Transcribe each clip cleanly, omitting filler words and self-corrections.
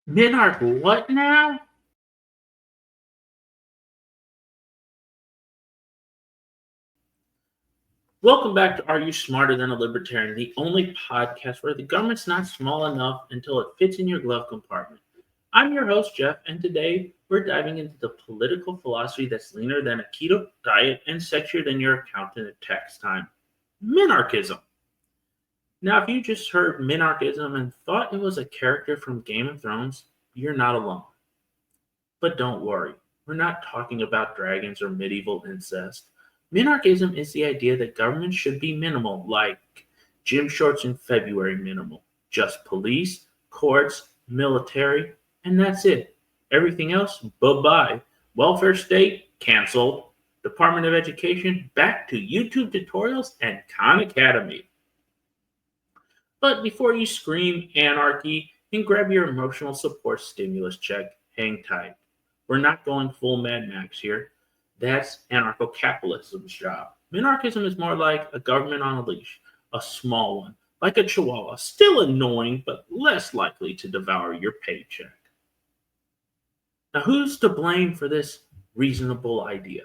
Minarch what now? Welcome back to Are You Smarter Than a Libertarian, the only podcast where the government's not small enough until it fits in your glove compartment. I'm your host, Jeff, and today we're diving into the political philosophy that's leaner than a keto diet and sexier than your accountant at tax time. Minarchism. Now, if you just heard Minarchism and thought it was a character from Game of Thrones, you're not alone. But don't worry, we're not talking about dragons or medieval incest. Minarchism is the idea that government should be minimal, like gym shorts in February minimal. Just police, courts, military, and that's it. Everything else, bye-bye. Welfare state, canceled. Department of Education, back to YouTube tutorials and Khan Academy. But before you scream anarchy and grab your emotional support stimulus check, hang tight. We're not going full Mad Max here. That's anarcho-capitalism's job. Minarchism is more like a government on a leash, a small one, like a chihuahua, still annoying, but less likely to devour your paycheck. Now, who's to blame for this reasonable idea?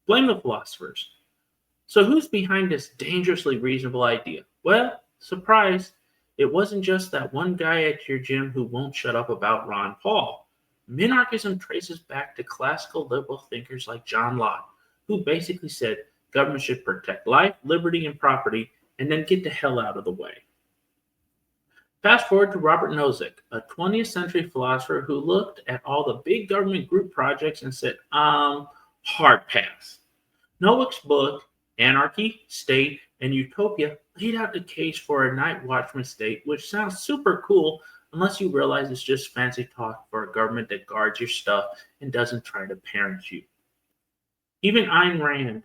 Blame the philosophers. So who's behind this dangerously reasonable idea? Well, surprise, it wasn't just that one guy at your gym who won't shut up about Ron Paul. Minarchism traces back to classical liberal thinkers like John Locke, who basically said government should protect life, liberty, and property, and then get the hell out of the way. Fast forward to Robert Nozick, a 20th century philosopher who looked at all the big government group projects and said, hard pass. Nozick's book, Anarchy, State, and Utopia laid out the case for a night watchman state, which sounds super cool unless you realize it's just fancy talk for a government that guards your stuff and doesn't try to parent you. Even Ayn Rand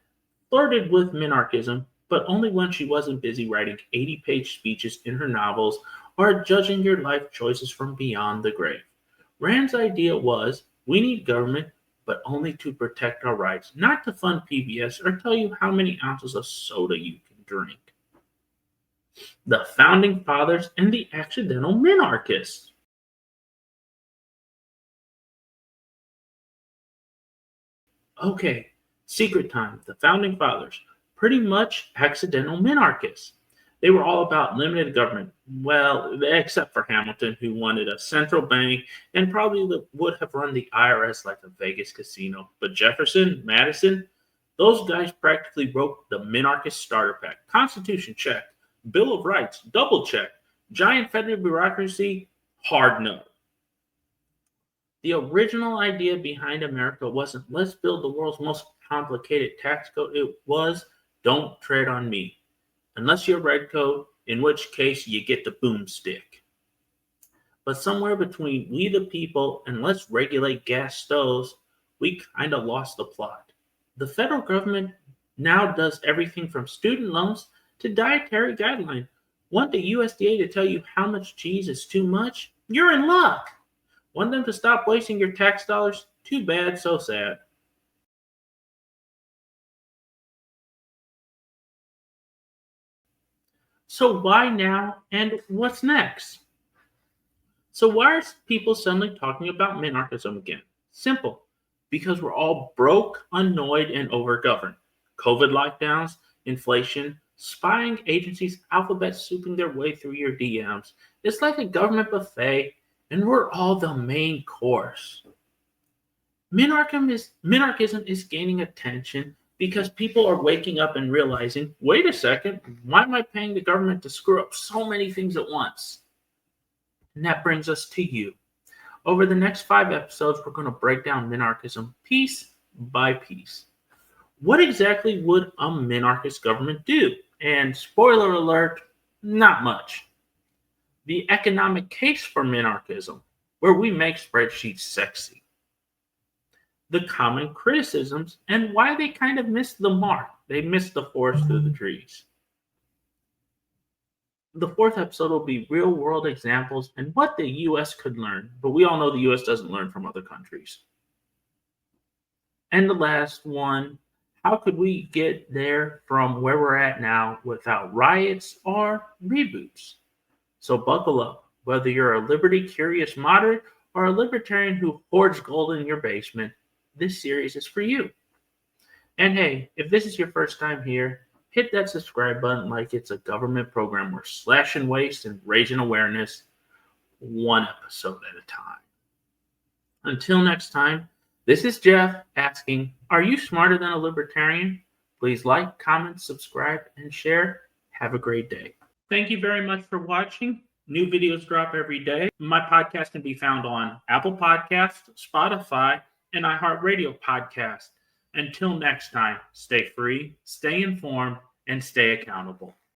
flirted with minarchism, but only when she wasn't busy writing 80-page speeches in her novels or judging your life choices from beyond the grave. Rand's idea was, we need government, but only to protect our rights, not to fund PBS or tell you how many ounces of soda you can drink. The Founding Fathers and the Accidental Minarchists. Okay, secret time. The Founding Fathers, pretty much accidental minarchists. They were all about limited government. Well, except for Hamilton, who wanted a central bank and probably would have run the IRS like a Vegas casino. But Jefferson, Madison, those guys practically wrote the minarchist starter pack. Constitution, check. Bill of Rights, double check. Giant federal bureaucracy, hard no. The original idea behind America wasn't let's build the world's most complicated tax code. It was don't tread on me. Unless you're redcoat, in which case you get the boomstick. But somewhere between we the people and let's regulate gas stoves, we kind of lost the plot. The federal government now does everything from student loans to dietary guidelines. Want the USDA to tell you how much cheese is too much? You're in luck. Want them to stop wasting your tax dollars? Too bad, so sad. So why now and what's next? So why are people suddenly talking about minarchism again? Simple. Because we're all broke, annoyed, and overgoverned. COVID lockdowns, inflation, spying agencies, alphabet souping their way through your DMs. It's like a government buffet, and we're all the main course. Minarchism is gaining attention because people are waking up and realizing, wait a second, why am I paying the government to screw up so many things at once? And that brings us to you. Over the next 5 episodes, we're going to break down minarchism piece by piece. What exactly would a minarchist government do? And spoiler alert, not much. The economic case for minarchism, where we make spreadsheets sexy. The common criticisms and why they kind of missed the mark. They missed the forest through the trees. The 4th episode will be real world examples and what the US could learn, but we all know the US doesn't learn from other countries. And the last one, How could we get there from where we're at now without riots or reboots? So buckle up. Whether you're a liberty curious moderate or a libertarian who hoards gold in your basement, this series is for you. And hey, if this is your first time here, hit that subscribe button like it's a government program. We're slashing waste and raising awareness one episode at a time. Until next time, this is Jeff asking, are you smarter than a libertarian? Please like, comment, subscribe, and share. Have a great day. Thank you very much for watching. New videos drop every day. My podcast can be found on Apple Podcasts, Spotify, and iHeart Radio Podcast. Until next time, stay free, stay informed, and stay accountable.